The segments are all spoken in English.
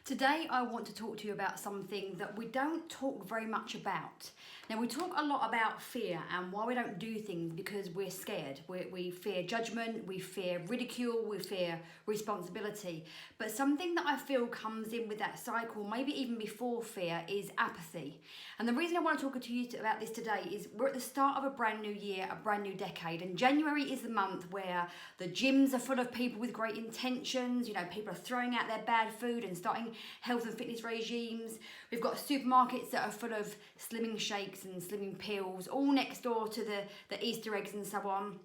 Today I want to talk to you about something that we don't talk very much about. Now we talk a lot about fear and why we don't do things because we're scared. We fear judgment, we fear ridicule, we fear responsibility. But something that I feel comes in with that cycle, maybe even before fear, is apathy. And the reason I want to talk to you about this today is we're at the start of a brand new year, a brand new decade, and January is the month where the gyms are full of people with great intentions. You know, people are throwing out their bad food and starting health and fitness regimes. We've got supermarkets that are full of slimming shakes and slimming pills, all next door to the Easter eggs and so on.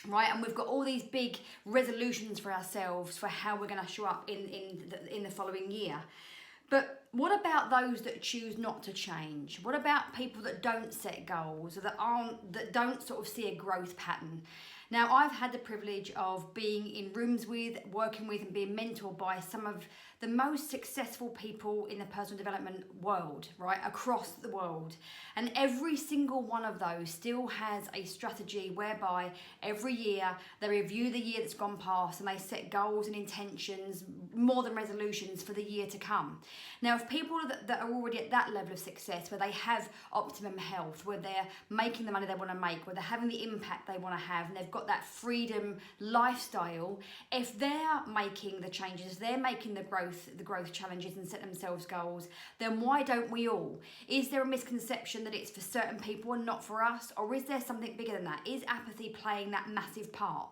Right, and we've got all these big resolutions for ourselves for how we're going to show up in the following year. But what about those that choose not to change? What about people that don't set goals or that don't sort of see a growth pattern? Now, I've had the privilege of being in rooms with, working with, and being mentored by some of the most successful people in the personal development world, right, across the world. And every single one of those still has a strategy whereby every year they review the year that's gone past and they set goals and intentions, more than resolutions, for the year to come. Now, if people that are already at that level of success, where they have optimum health, where they're making the money they want to make, where they're having the impact they want to have, and they've got that freedom lifestyle, if they're making the changes, they're making the growth challenges and set themselves goals, then why don't we all? Is there a misconception that it's for certain people and not for us? Or is there something bigger than that? Is apathy playing that massive part?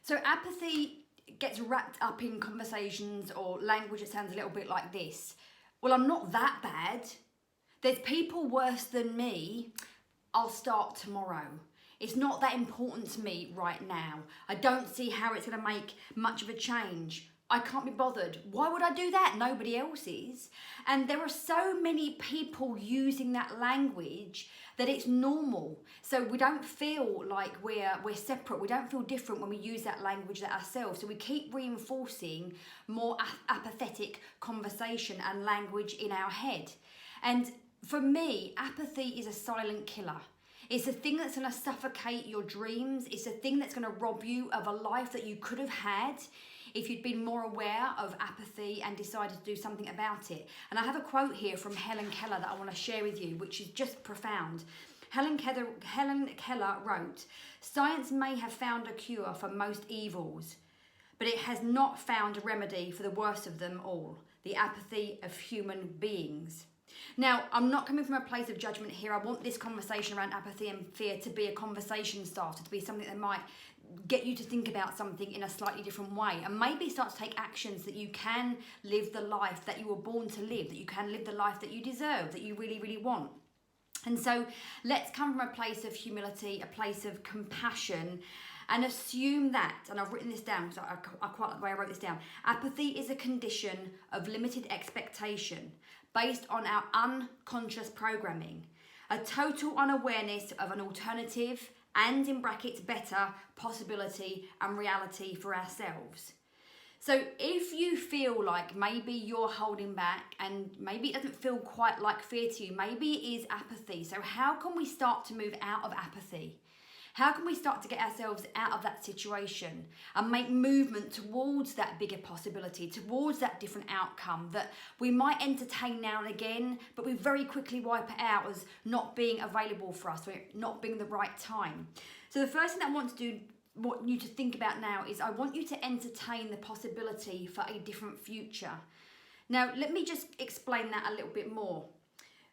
So apathy gets wrapped up in conversations or language that sounds a little bit like this. Well, I'm not that bad. There's people worse than me. I'll start tomorrow. It's not that important to me right now. I don't see how it's going to make much of a change. I can't be bothered. Why would I do that? Nobody else is. And there are so many people using that language that it's normal. So we don't feel like we're separate. We don't feel different when we use that language ourselves. So we keep reinforcing more apathetic conversation and language in our head. And for me, apathy is a silent killer. It's a thing that's going to suffocate your dreams. It's a thing that's going to rob you of a life that you could have had if you'd been more aware of apathy and decided to do something about it. And I have a quote here from Helen Keller that I want to share with you, which is just profound. Helen Keller wrote, "Science may have found a cure for most evils, but it has not found a remedy for the worst of them all, the apathy of human beings." Now, I'm not coming from a place of judgment here. I want this conversation around apathy and fear to be a conversation starter, to be something that might get you to think about something in a slightly different way and maybe start to take actions that you can live the life that you were born to live, that you can live the life that you deserve, that you really, really want. And so let's come from a place of humility, a place of compassion, and assume that, and I've written this down because I quite like the way I wrote this down, apathy is a condition of limited expectation based on our unconscious programming, a total unawareness of an alternative and, in brackets, better possibility and reality for ourselves. So if you feel like maybe you're holding back and maybe it doesn't feel quite like fear to you, maybe it is apathy. So how can we start to move out of apathy? How can we start to get ourselves out of that situation and make movement towards that bigger possibility, towards that different outcome that we might entertain now and again, but we very quickly wipe it out as not being available for us, or not being the right time? So the first thing that I want you to think about now is I want you to entertain the possibility for a different future. Now, let me just explain that a little bit more.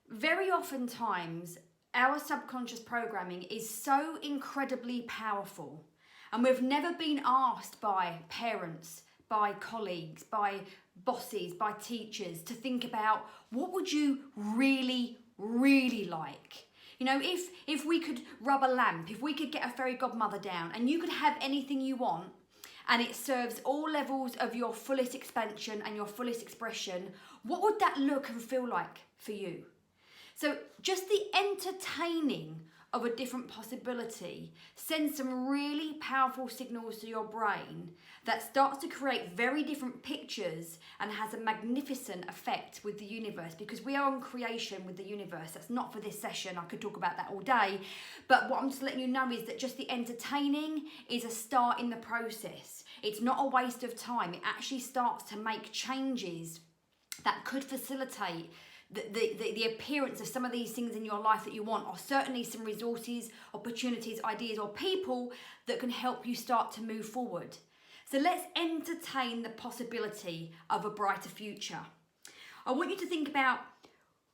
Very often times, our subconscious programming is so incredibly powerful, and we've never been asked by parents, by colleagues, by bosses, by teachers to think about what would you really, really like. You know, if we could rub a lamp, if we could get a fairy godmother down and you could have anything you want and it serves all levels of your fullest expansion and your fullest expression, what would that look and feel like for you? So just the entertaining of a different possibility sends some really powerful signals to your brain that starts to create very different pictures and has a magnificent effect with the universe, because we are on creation with the universe. That's not for this session. I could talk about that all day. But what I'm just letting you know is that just the entertaining is a start in the process. It's not a waste of time. It actually starts to make changes that could facilitate the appearance of some of these things in your life that you want, or certainly some resources, opportunities, ideas, or people that can help you start to move forward. So let's entertain the possibility of a brighter future. I want you to think about,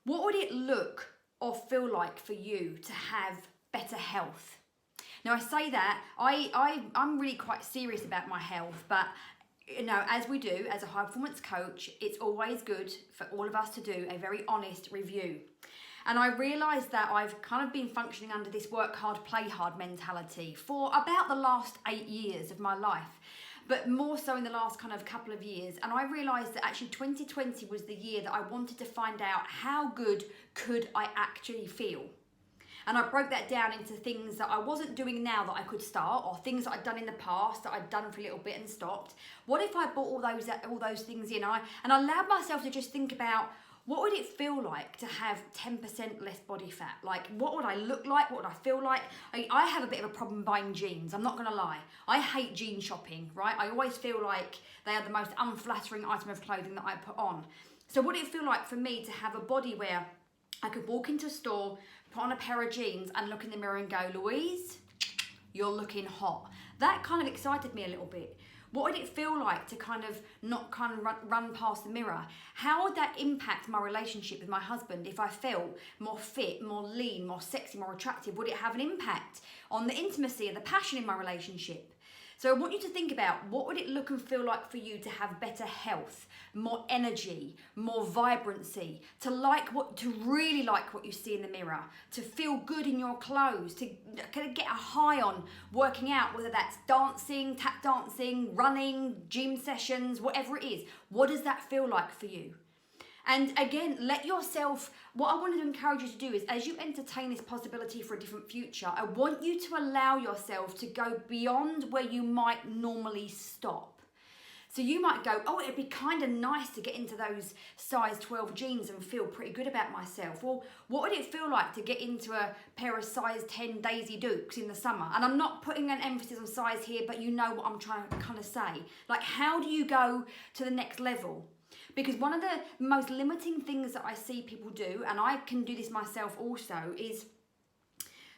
what would it look or feel like for you to have better health? Now, I say that, I'm really quite serious about my health, but you know, as we do as a high performance coach, it's always good for all of us to do a very honest review. And I realised that I've kind of been functioning under this work hard, play hard mentality for about the last 8 years of my life, but more so in the last kind of couple of years. And I realised that actually 2020 was the year that I wanted to find out, how good could I actually feel? And I broke that down into things that I wasn't doing now that I could start, or things that I'd done in the past that I'd done for a little bit and stopped. What if I brought all those things in? And I allowed myself to just think about, what would it feel like to have 10% less body fat? Like, what would I look like? What would I feel like? I have a bit of a problem buying jeans, I'm not gonna lie. I hate jean shopping, right? I always feel like they are the most unflattering item of clothing that I put on. So what would it feel like for me to have a body where I could walk into a store, put on a pair of jeans and look in the mirror and go, Louise, you're looking hot? That kind of excited me a little bit. What would it feel like to kind of not kind of run past the mirror? How would that impact my relationship with my husband if I felt more fit, more lean, more sexy, more attractive? Would it have an impact on the intimacy and the passion in my relationship? So I want you to think about, what would it look and feel like for you to have better health, more energy, more vibrancy, to really like what you see in the mirror, to feel good in your clothes, to kind of get a high on working out, whether that's dancing, tap dancing, running, gym sessions, whatever it is. What does that feel like for you? And again, what I wanted to encourage you to do is, as you entertain this possibility for a different future, I want you to allow yourself to go beyond where you might normally stop. So you might go, oh, it'd be kind of nice to get into those size 12 jeans and feel pretty good about myself. Well, what would it feel like to get into a pair of size 10 Daisy Dukes in the summer? And I'm not putting an emphasis on size here, but you know what I'm trying to kind of say. Like, how do you go to the next level? Because one of the most limiting things that I see people do, and I can do this myself also, is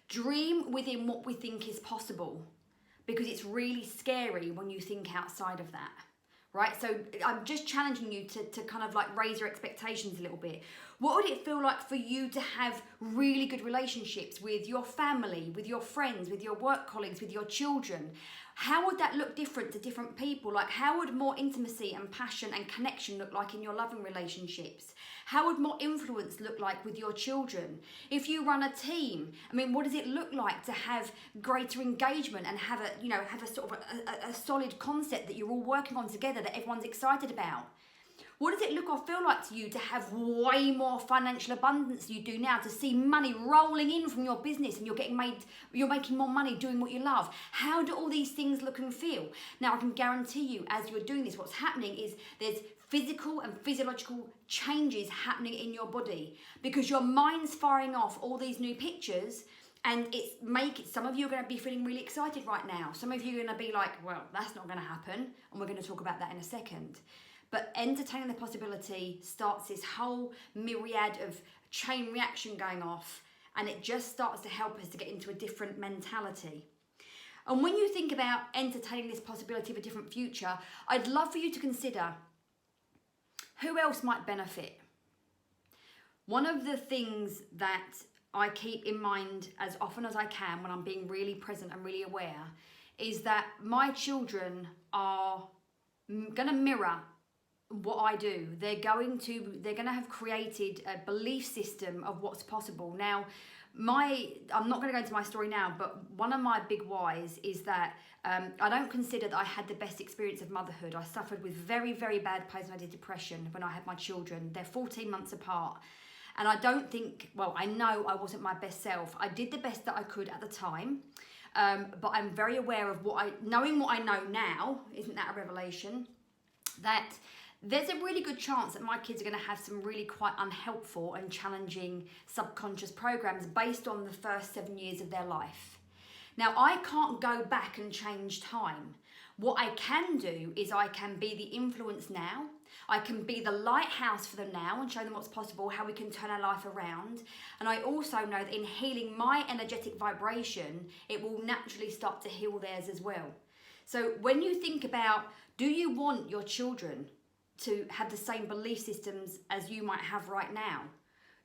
dream within what we think is possible. Because it's really scary when you think outside of that, right? So I'm just challenging you to kind of like raise your expectations a little bit. What would it feel like for you to have really good relationships with your family, with your friends, with your work colleagues, with your children? How would that look different to different people? Like, how would more intimacy and passion and connection look like in your loving relationships? How would more influence look like with your children? If you run a team, I mean, what does it look like to have greater engagement and have a sort of a solid concept that you're all working on together that everyone's excited about? What does it look or feel like to you to have way more financial abundance than you do now, to see money rolling in from your business and you're making more money doing what you love? How do all these things look and feel? Now, I can guarantee you, as you're doing this, what's happening is there's physical and physiological changes happening in your body because your mind's firing off all these new pictures. And some of you are going to be feeling really excited right now. Some of you are going to be like, well, that's not going to happen. And we're going to talk about that in a second. But entertaining the possibility starts this whole myriad of chain reaction going off, and it just starts to help us to get into a different mentality. And when you think about entertaining this possibility of a different future, I'd love for you to consider who else might benefit. One of the things that I keep in mind as often as I can when I'm being really present and really aware is that my children are going to mirror what I do. They're going to have created a belief system of what's possible. Now, I'm not going to go into my story now, but one of my big whys is that I don't consider that I had the best experience of motherhood. I suffered with very, very bad postnatal depression when I had my children. They're 14 months apart. And I know I wasn't my best self. I did the best that I could at the time. But I'm very aware of knowing what I know now, isn't that a revelation? That there's a really good chance that my kids are going to have some really quite unhelpful and challenging subconscious programs based on the first 7 years of their life. Now, I can't go back and change time. What I can do is I can be the influence now. I can be the lighthouse for them now and show them what's possible, how we can turn our life around. And I also know that in healing my energetic vibration, it will naturally start to heal theirs as well. So when you think about, do you want your children to have the same belief systems as you might have right now?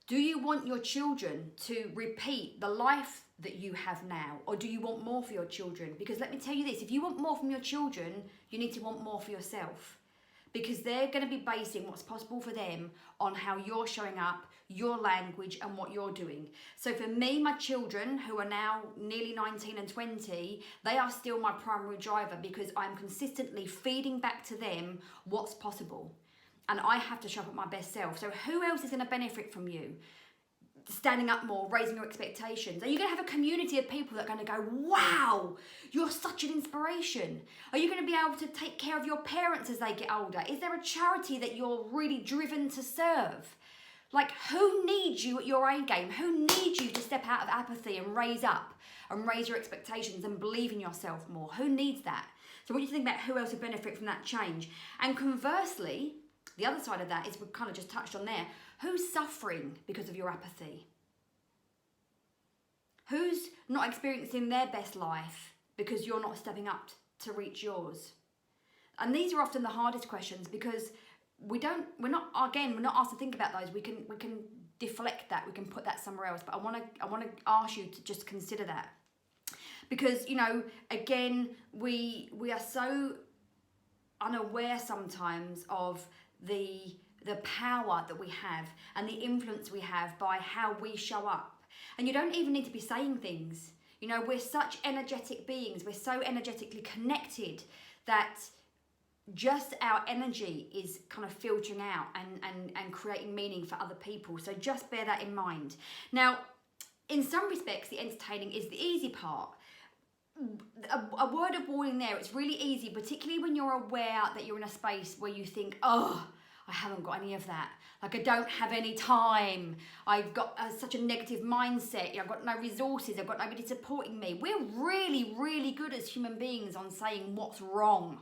Do you want your children to repeat the life that you have now? Or do you want more for your children? Because let me tell you this, if you want more from your children, you need to want more for yourself. Because they're going to be basing what's possible for them on how you're showing up, your language, and what you're doing. So for me, my children, who are now nearly 19 and 20, they are still my primary driver because I'm consistently feeding back to them what's possible. And I have to show up at my best self. So who else is going to benefit from you? Standing up more, raising your expectations. Are you going to have a community of people that are going to go, wow, you're such an inspiration? Are you going to be able to take care of your parents as they get older? Is there a charity that you're really driven to serve? Like, who needs you at your A game? Who needs you to step out of apathy and raise up and raise your expectations and believe in yourself more? Who needs that? So I want you to think about who else would benefit from that change. And conversely, the other side of that is, we've kind of just touched on there, who's suffering because of your apathy? Who's not experiencing their best life because you're not stepping up to reach yours? And these are often the hardest questions because we're not asked to think about those. We can deflect that, we can put that somewhere else. But I want to ask you to just consider that. Because, you know, again, we are so unaware sometimes of the power that we have and the influence we have by how we show up. And you don't even need to be saying things. You know, we're such energetic beings. We're so energetically connected that just our energy is kind of filtering out and creating meaning for other people. So just bear that in mind. Now, in some respects, the entertaining is the easy part. A word of warning there, it's really easy, particularly when you're aware that you're in a space where you think, oh, I haven't got any of that. Like, I don't have any time. I've got such a negative mindset. I've got no resources. I've got nobody supporting me. We're really, really good as human beings on saying what's wrong,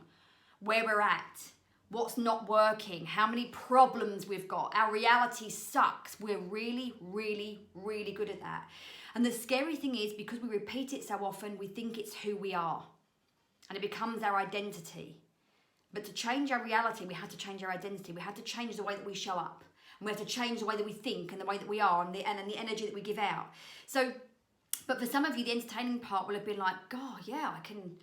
where we're at, what's not working, how many problems we've got. Our reality sucks. We're really, really, really good at that. And the scary thing is, because we repeat it so often, we think it's who we are. And it becomes our identity. But to change our reality, we have to change our identity. We have to change the way that we show up. And we have to change the way that we think and the way that we are and the energy that we give out. So, but for some of you, the entertaining part will have been like, God, yeah, I can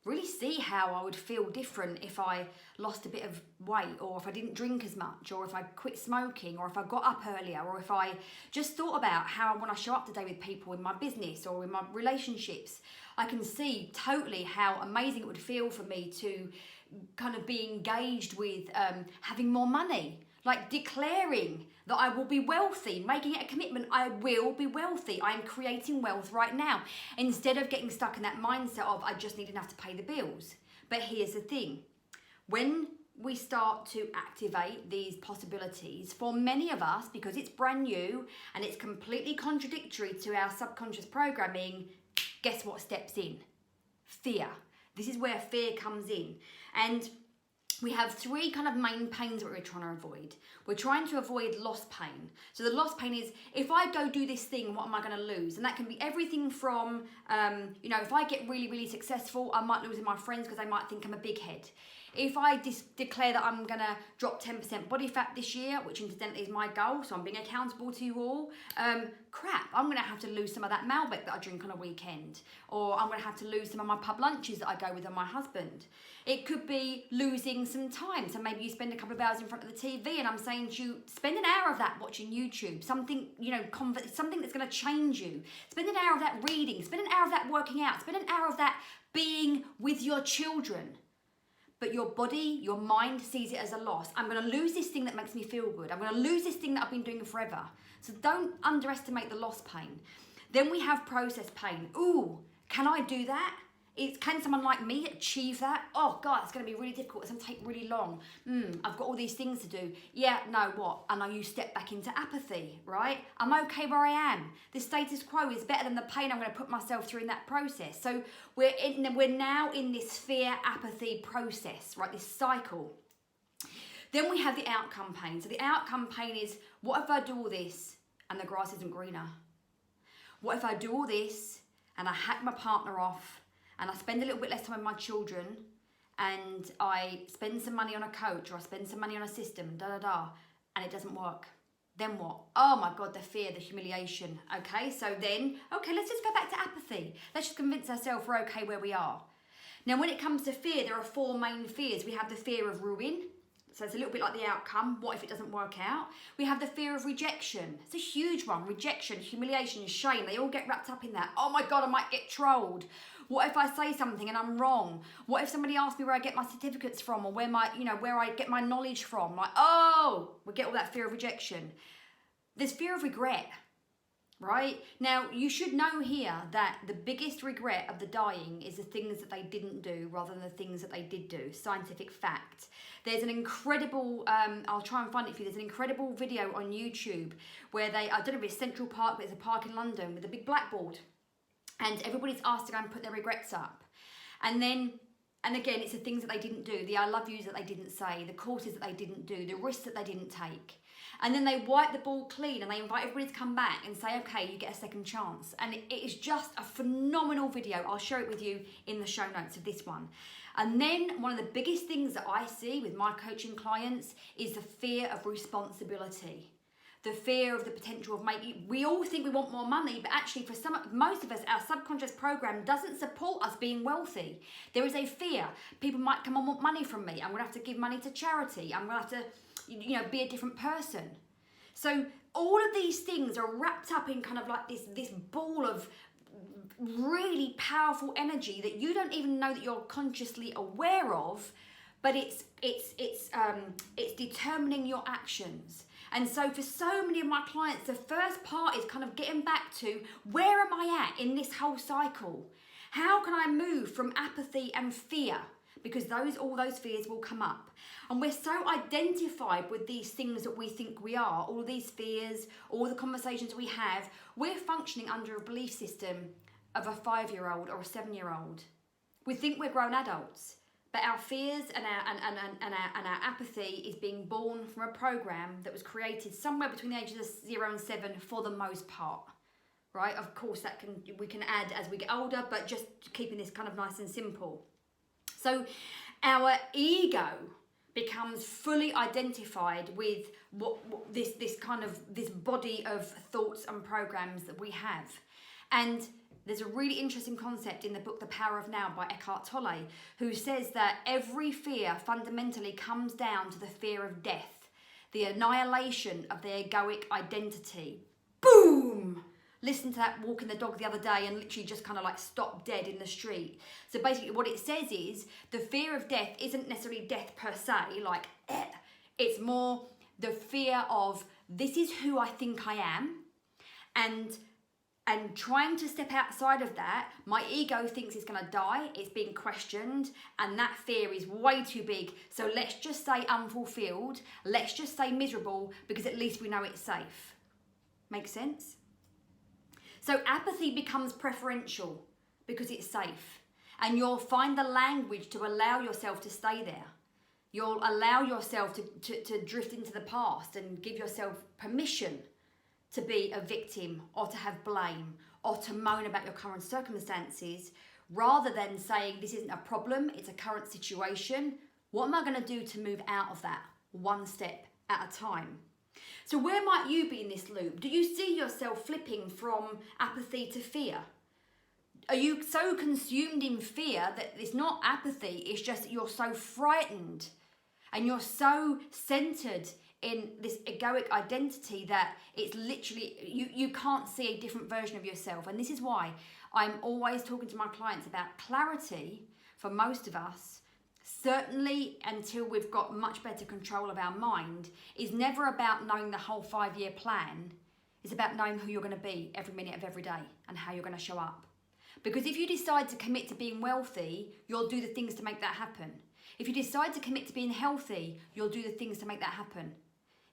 really see how I would feel different if I lost a bit of weight, or if I didn't drink as much, or if I quit smoking, or if I got up earlier, or if I just thought about how I want to show up today with people in my business or in my relationships. I can see totally how amazing it would feel for me to kind of be engaged with having more money, like declaring that I will be wealthy, making it a commitment, I will be wealthy. I am creating wealth right now, instead of getting stuck in that mindset of I just need enough to pay the bills. But here's the thing, when we start to activate these possibilities, for many of us, because it's brand new and it's completely contradictory to our subconscious programming, guess what steps in? Fear. This is where fear comes in. And we have three kind of main pains that we're trying to avoid. We're trying to avoid loss pain. So the loss pain is, if I go do this thing, what am I going to lose? And that can be everything from, if I get really, really successful, I might lose my friends because they might think I'm a big head. If I declare that I'm going to drop 10% body fat this year, which incidentally is my goal, so I'm being accountable to you all, crap, I'm going to have to lose some of that Malbec that I drink on a weekend. Or I'm going to have to lose some of my pub lunches that I go with my husband. It could be losing some time. So maybe you spend a couple of hours in front of the TV, and I'm saying to you, spend an hour of that watching YouTube, something, something that's going to change you. Spend an hour of that reading, spend an hour of that working out, spend an hour of that being with your children. But your body, your mind sees it as a loss. I'm going to lose this thing that makes me feel good. I'm going to lose this thing that I've been doing forever. So don't underestimate the loss pain. Then we have process pain. Ooh, can I do that? Can someone like me achieve that? Oh God, it's going to be really difficult. It's going to take really long. I've got all these things to do. Yeah, no, what? And now you step back into apathy, right? I'm okay where I am. The status quo is better than the pain I'm going to put myself through in that process. So we're now in this fear apathy process, right? This cycle. Then we have the outcome pain. So the outcome pain is, what if I do all this and the grass isn't greener? What if I do all this and I hack my partner off and I spend a little bit less time with my children and I spend some money on a coach or I spend some money on a system, and it doesn't work? Then what? Oh my God, the fear, the humiliation. Okay, so then, okay, let's just go back to apathy. Let's just convince ourselves we're okay where we are. Now, when it comes to fear, there are 4 main fears. We have the fear of ruin. So it's a little bit like the outcome. What if it doesn't work out? We have the fear of rejection. It's a huge one. Rejection, humiliation, shame. They all get wrapped up in that. Oh my God, I might get trolled. What if I say something and I'm wrong? What if somebody asks me where I get my certificates from or where I get my knowledge from? Like, oh, we get all that fear of rejection. There's fear of regret, right? Now, you should know here that the biggest regret of the dying is the things that they didn't do rather than the things that they did do. Scientific fact. There's an incredible, I'll try and find it for you, there's an incredible video on YouTube where I don't know if it's Central Park, but it's a park in London with a big blackboard. And everybody's asked to go and put their regrets up. And again, it's the things that they didn't do, the I love yous that they didn't say, the courses that they didn't do, the risks that they didn't take. And then they wipe the ball clean and they invite everybody to come back and say, okay, you get a second chance. And it is just a phenomenal video. I'll share it with you in the show notes of this one. And then one of the biggest things that I see with my coaching clients is the fear of responsibility. The fear of the potential of making, we all think we want more money, but actually for most of us, our subconscious program doesn't support us being wealthy. There is a fear. People might come and want money from me. I'm gonna have to give money to charity. I'm gonna have to, be a different person. So all of these things are wrapped up in kind of like this ball of really powerful energy that you don't even know that you're consciously aware of, but it's determining your actions. And so for so many of my clients, the first part is kind of getting back to, where am I at in this whole cycle? How can I move from apathy and fear? Because all those fears will come up. And we're so identified with these things that we think we are, all these fears, all the conversations we have, we're functioning under a belief system of a 5-year-old or a 7-year-old. We think we're grown adults. But our fears and our apathy is being born from a program that was created somewhere between the ages of 0 and 7 for the most part, right? Of course, we can add as we get older, but just keeping this kind of nice and simple. So our ego becomes fully identified with this body of thoughts and programs that we have. And there's a really interesting concept in the book The Power of Now by Eckhart Tolle, who says that every fear fundamentally comes down to the fear of death, the annihilation of the egoic identity. Boom! Listened to that walking the dog the other day and literally just kind of like stopped dead in the street. So basically what it says is the fear of death isn't necessarily death per se, like it's more the fear of this is who I think I am, and trying to step outside of that, my ego thinks it's going to die, it's being questioned, and that fear is way too big. So let's just say unfulfilled, let's just say miserable, because at least we know it's safe. Make sense? So apathy becomes preferential because it's safe. And you'll find the language to allow yourself to stay there. You'll allow yourself to drift into the past and give yourself permission to be a victim or to have blame or to moan about your current circumstances, rather than saying this isn't a problem, it's a current situation. What am I going to do to move out of that one step at a time? So where might you be in this loop? Do you see yourself flipping from apathy to fear? Are you so consumed in fear that it's not apathy, it's just that you're so frightened and you're so centered in this egoic identity that it's literally, you can't see a different version of yourself. And this is why I'm always talking to my clients about clarity for most of us, certainly until we've got much better control of our mind, is never about knowing the whole 5-year plan. It's about knowing who you're going to be every minute of every day and how you're going to show up. Because if you decide to commit to being wealthy, you'll do the things to make that happen. If you decide to commit to being healthy, you'll do the things to make that happen.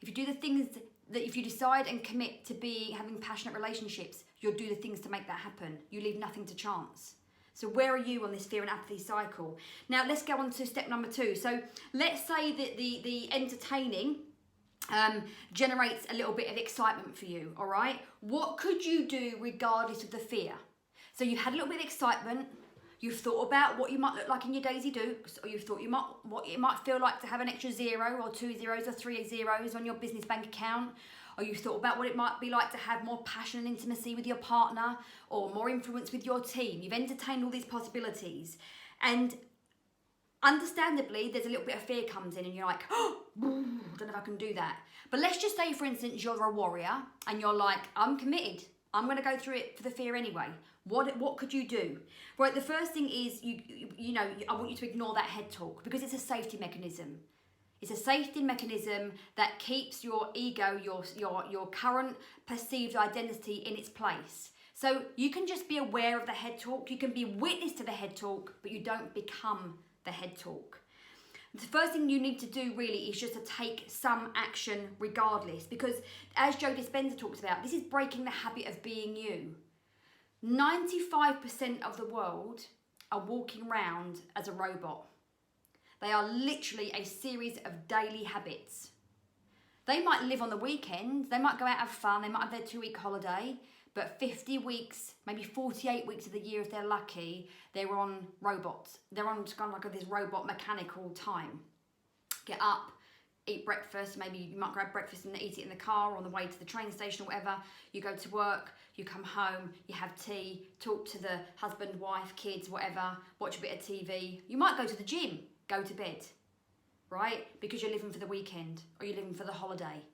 If you decide and commit to having passionate relationships, you'll do the things to make that happen. You leave nothing to chance. So where are you on this fear and apathy cycle? Now let's go on to step number 2. So let's say that the entertaining generates a little bit of excitement for you, all right? What could you do regardless of the fear? So you've had a little bit of excitement, you've thought about what you might look like in your Daisy Dukes, or you've thought what it might feel like to have an extra 0 or 2 zeros or 3 zeros on your business bank account, or you've thought about what it might be like to have more passion and intimacy with your partner, or more influence with your team. You've entertained all these possibilities, and understandably, there's a little bit of fear comes in and you're like, oh, I don't know if I can do that. But let's just say, for instance, you're a warrior and you're like, I'm committed. I'm going to go through it for the fear anyway. What could you do? Right, the first thing is, I want you to ignore that head talk, because it's a safety mechanism. It's a safety mechanism that keeps your ego, your current perceived identity in its place. So you can just be aware of the head talk. You can be witness to the head talk, but you don't become the head talk. The first thing you need to do really is just to take some action regardless, because as Joe Dispenza talks about, this is breaking the habit of being you. 95% of the world are walking around as a robot. They are literally a series of daily habits. They might live on the weekends, they might go out have fun, they might have their 2-week holiday, but 50 weeks, maybe 48 weeks of the year if they're lucky, they're on robots. They're on kind of like this robot mechanical time. Get up, eat breakfast, maybe you might grab breakfast and eat it in the car or on the way to the train station or whatever. You go to work, you come home, you have tea, talk to the husband, wife, kids, whatever, watch a bit of TV. You might go to the gym, go to bed, right? Because you're living for the weekend or you're living for the holiday.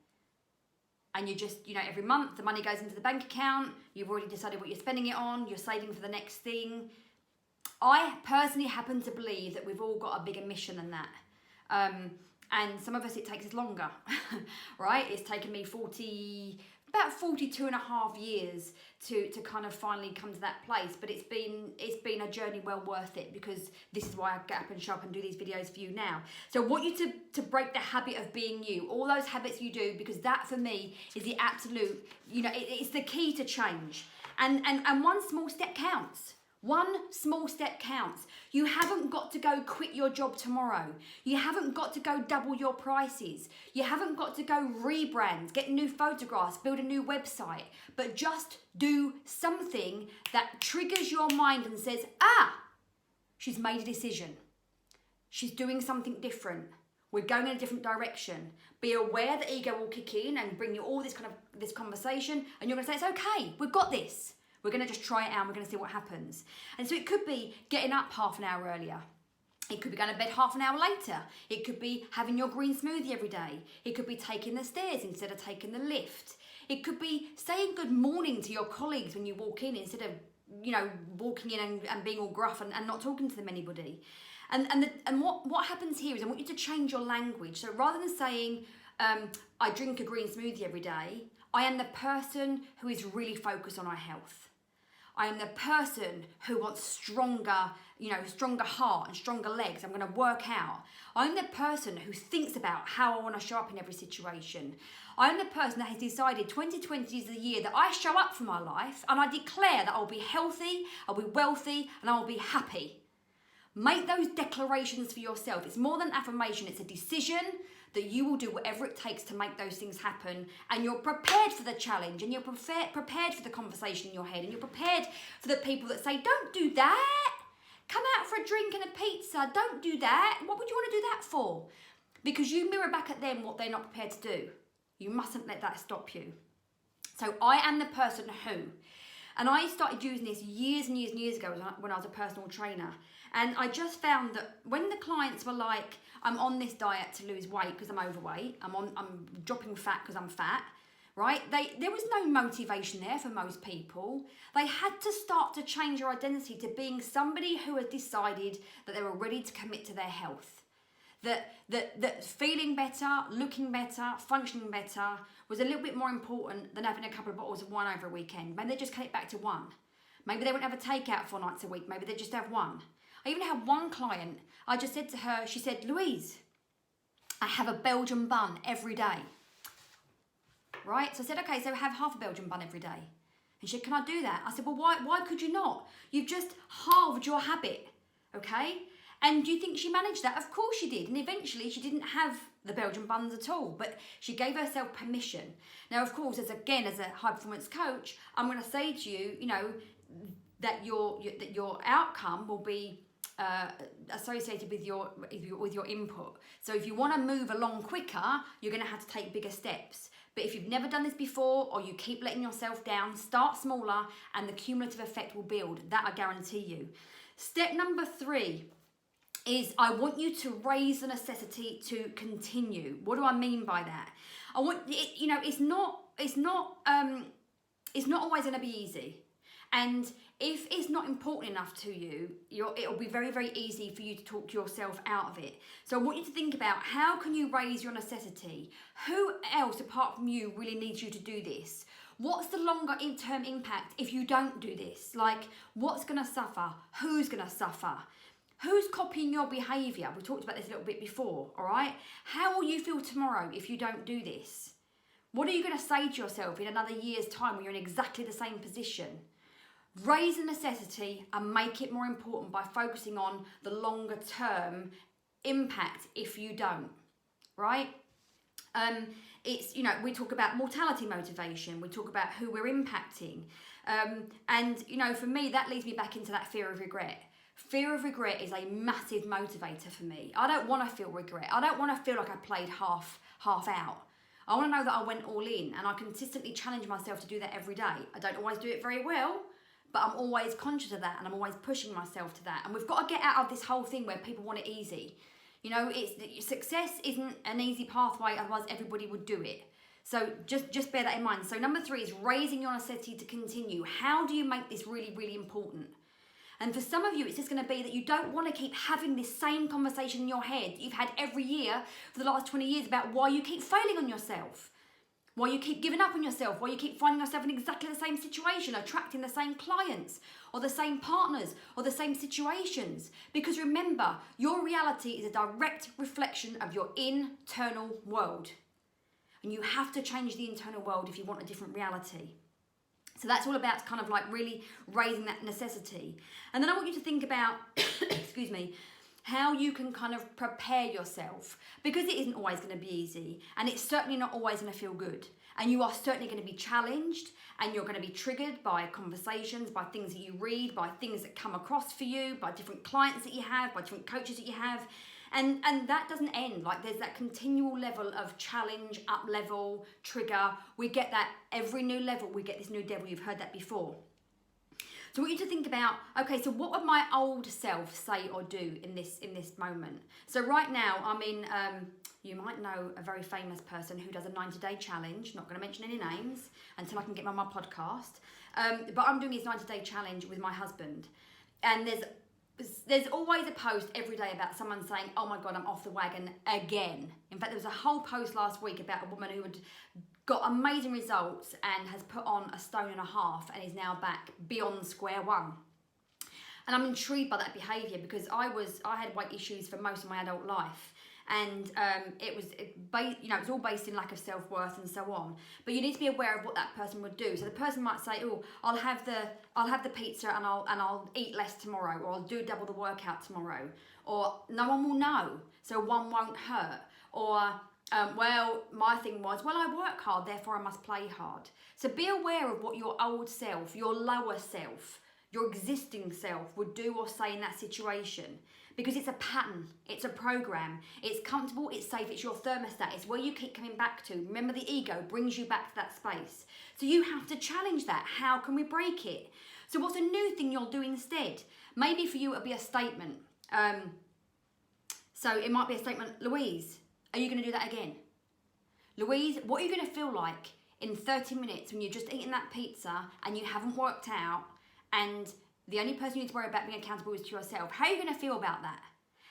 And you just, every month the money goes into the bank account, you've already decided what you're spending it on, you're saving for the next thing. I personally happen to believe that we've all got a bigger mission than that. And some of us, it takes us longer, right? It's taken me about 42 and a half years to kind of finally come to that place. But it's been a journey well worth it, because this is why I get up and show up and do these videos for you now. So I want you to break the habit of being you, all those habits you do, because that for me is the absolute, it's the key to change. And one small step counts. One small step counts. You haven't got to go quit your job tomorrow. You haven't got to go double your prices. You haven't got to go rebrand, get new photographs, build a new website. But just do something that triggers your mind and says, she's made a decision. She's doing something different. We're going in a different direction. Be aware that ego will kick in and bring you all this conversation, and you're going to say, it's okay, we've got this. We're going to just try it out and we're going to see what happens. And so it could be getting up half an hour earlier. It could be going to bed half an hour later. It could be having your green smoothie every day. It could be taking the stairs instead of taking the lift. It could be saying good morning to your colleagues when you walk in instead of, walking in and being all gruff and not talking to them anybody. And what happens here is I want you to change your language. So rather than saying, I drink a green smoothie every day, I am the person who is really focused on our health. I am the person who wants stronger heart and stronger legs. I'm going to work out. I'm the person who thinks about how I want to show up in every situation. I'm the person that has decided 2020 is the year that I show up for my life, and I declare that I'll be healthy, I'll be wealthy, and I'll be happy. Make those declarations for yourself. It's more than affirmation. It's a decision that you will do whatever it takes to make those things happen, and you're prepared for the challenge, and you're prepared for the conversation in your head, and you're prepared for the people that say, don't do that. Come out for a drink and a pizza. Don't do that. What would you want to do that for? Because you mirror back at them what they're not prepared to do. You mustn't let that stop you. So I am the person who, and I started using this years and years and years ago when I was a personal trainer. And I just found that when the clients were like, I'm on this diet to lose weight because I'm overweight, I'm dropping fat because I'm fat, right? There was no motivation there for most people. They had to start to change their identity to being somebody who had decided that they were ready to commit to their health. That feeling better, looking better, functioning better was a little bit more important than having a couple of bottles of wine over a weekend. Maybe they just cut it back to one. Maybe they wouldn't have a takeout 4 nights a week. Maybe they just have one. I even had one client, I just said to her, she said, Louise, I have a Belgian bun every day. Right? So I said, okay, so have half a Belgian bun every day. And she said, can I do that? I said, well, why could you not? You've just halved your habit, okay? And do you think she managed that? Of course she did. And eventually she didn't have the Belgian buns at all, but she gave herself permission. Now, of course, as a high performance coach, I'm going to say to you, you know, that your outcome will be associated with your input. So if you want to move along quicker, you're going to have to take bigger steps. But if you've never done this before, or you keep letting yourself down, start smaller and the cumulative effect will build. That I guarantee you. Step number 3 is I want you to raise the necessity to continue. What do I mean by that? I want it, you know, it's not always going to be easy. And if it's not important enough to you, it'll be very, very easy for you to talk yourself out of it. So I want you to think about, how can you raise your necessity? Who else apart from you really needs you to do this? What's the longer term impact if you don't do this? Like, what's going to suffer? Who's going to suffer? Who's copying your behaviour? We talked about this a little bit before, all right? How will you feel tomorrow if you don't do this? What are you going to say to yourself in another year's time when you're in exactly the same position? Raise the necessity and make it more important by focusing on the longer term impact if you don't, right? It's, you know, we talk about mortality motivation, we talk about who we're impacting. And, you know, for me, that leads me back into that fear of regret. Fear of regret is a massive motivator for me. I don't want to feel regret. I don't want to feel like I played half out. I want to know that I went all in, and I consistently challenge myself to do that every day. I don't always do it very well, but I'm always conscious of that, and I'm always pushing myself to that. And we've got to get out of this whole thing where people want it easy. You know, success isn't an easy pathway, otherwise everybody would do it. So just bear that in mind. So number 3 is raising your necessity to continue. How do you make this really, really important? And for some of you, it's just going to be that you don't want to keep having this same conversation in your head you've had every year for the last 20 years about why you keep failing on yourself, why you keep giving up on yourself, why you keep finding yourself in exactly the same situation, attracting the same clients or the same partners or the same situations. Because remember, your reality is a direct reflection of your internal world. And you have to change the internal world if you want a different reality. So that's all about kind of like really raising that necessity. And then I want you to think about, excuse me, how you can kind of prepare yourself, because it isn't always going to be easy, and it's certainly not always going to feel good. And you are certainly going to be challenged, and you're going to be triggered by conversations, by things that you read, by things that come across for you, by different clients that you have, by different coaches that you have. And that doesn't end. Like, there's that continual level of challenge, up level, trigger. We get that every new level, we get this new devil. You've heard that before. So I want you to think about, okay, so what would my old self say or do in this moment? So right now, I'm in, you might know a very famous person who does a 90-day challenge. Not going to mention any names until I can get him on my podcast. But I'm doing his 90-day challenge with my husband. And there's always a post every day about someone saying, oh my God, I'm off the wagon again. In fact, there was a whole post last week about a woman who had got amazing results and has put on 1.5 stone and is now back beyond square one. And I'm intrigued by that behaviour, because I had weight issues for most of my adult life. And it's all based in lack of self-worth and so on. But you need to be aware of what that person would do. So the person might say, oh, I'll have the pizza and I'll eat less tomorrow, or I'll do double the workout tomorrow, or no one will know, so one won't hurt, or well, my thing was, well, I work hard, therefore I must play hard. So be aware of what your old self, your lower self, your existing self would do or say in that situation. Because it's a pattern, it's a program, it's comfortable, it's safe, it's your thermostat, it's where you keep coming back to. Remember, the ego brings you back to that space. So you have to challenge that. How can we break it? So what's a new thing you'll do instead? Maybe for you it'll be a statement. So it might be a statement, Louise, are you going to do that again? Louise, what are you going to feel like in 30 minutes when you're just eating that pizza and you haven't worked out, and the only person you need to worry about being accountable is to yourself? How are you going to feel about that?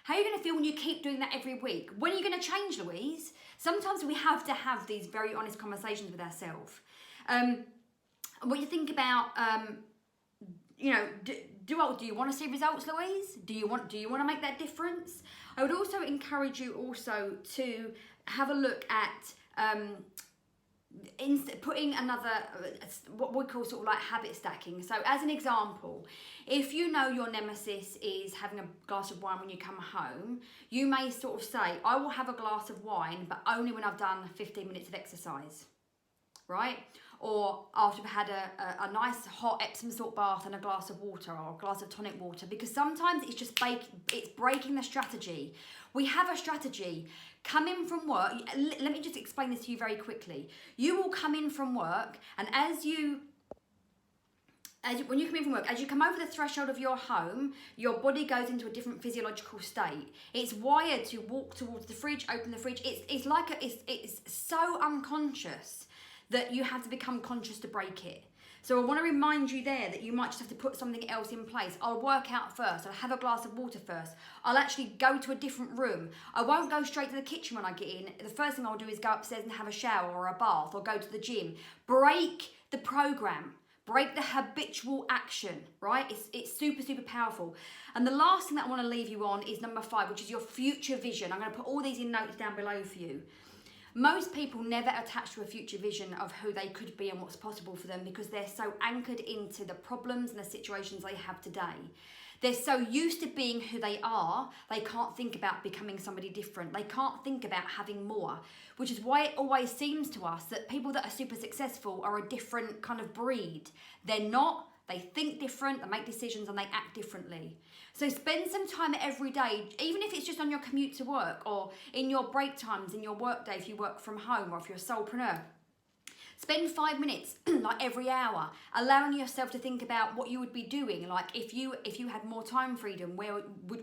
How are you going to feel when you keep doing that every week? When are you going to change, Louise? Sometimes we have to have these very honest conversations with ourselves. What you think about, do you want to see results, Louise? Do you want to make that difference? I would also encourage you also to have a look at putting another, what we call sort of like habit stacking. So as an example, if you know your nemesis is having a glass of wine when you come home, you may sort of say, I will have a glass of wine, but only when I've done 15 minutes of exercise, right? Or after we've had a nice hot Epsom salt bath and a glass of water or a glass of tonic water, because sometimes it's just it's breaking the strategy. We have a strategy. Come in from work, let me just explain this to you very quickly. You will come in from work, and when you come in from work, as you come over the threshold of your home, your body goes into a different physiological state. It's wired to walk towards the fridge, open the fridge. It's so unconscious that you have to become conscious to break it. So I want to remind you there that you might just have to put something else in place. I'll work out first. I'll have a glass of water first. I'll actually go to a different room. I won't go straight to the kitchen when I get in. The first thing I'll do is go upstairs and have a shower or a bath or go to the gym. Break the program. Break the habitual action, right? It's super, super powerful. And the last thing that I want to leave you on is number 5, which is your future vision. I'm going to put all these in notes down below for you. Most people never attach to a future vision of who they could be and what's possible for them because they're so anchored into the problems and the situations they have today. They're so used to being who they are, they can't think about becoming somebody different. They can't think about having more, which is why it always seems to us that people that are super successful are a different kind of breed. They're not. They think different, they make decisions and they act differently. So spend some time every day, even if it's just on your commute to work or in your break times, in your work day if you work from home or if you're a solopreneur. Spend 5 minutes, like every hour, allowing yourself to think about what you would be doing. Like if you had more time freedom,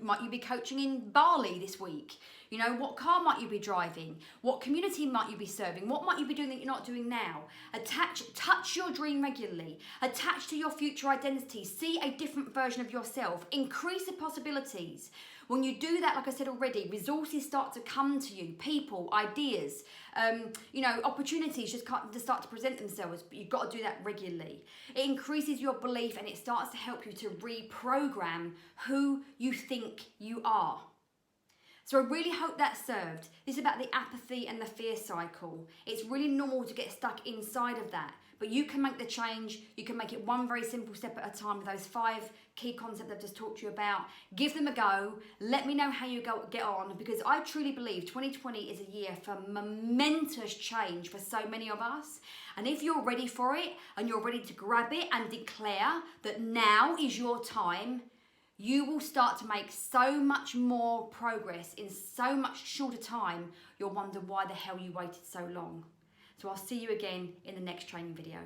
might you be coaching in Bali this week? You know, what car might you be driving? What community might you be serving? What might you be doing that you're not doing now? Touch your dream regularly. Attach to your future identity. See a different version of yourself. Increase the possibilities. When you do that, like I said already, resources start to come to you, people, ideas, opportunities just start to present themselves, but you've got to do that regularly. It increases your belief and it starts to help you to reprogram who you think you are. So I really hope that served. This is about the apathy and the fear cycle. It's really normal to get stuck inside of that, but you can make the change. You can make it one very simple step at a time with those 5 key concepts I've just talked to you about. Give them a go. Let me know how you get on, because I truly believe 2020 is a year for momentous change for so many of us. And if you're ready for it and you're ready to grab it and declare that now is your time, you will start to make so much more progress in so much shorter time, you'll wonder why the hell you waited so long. So I'll see you again in the next training video.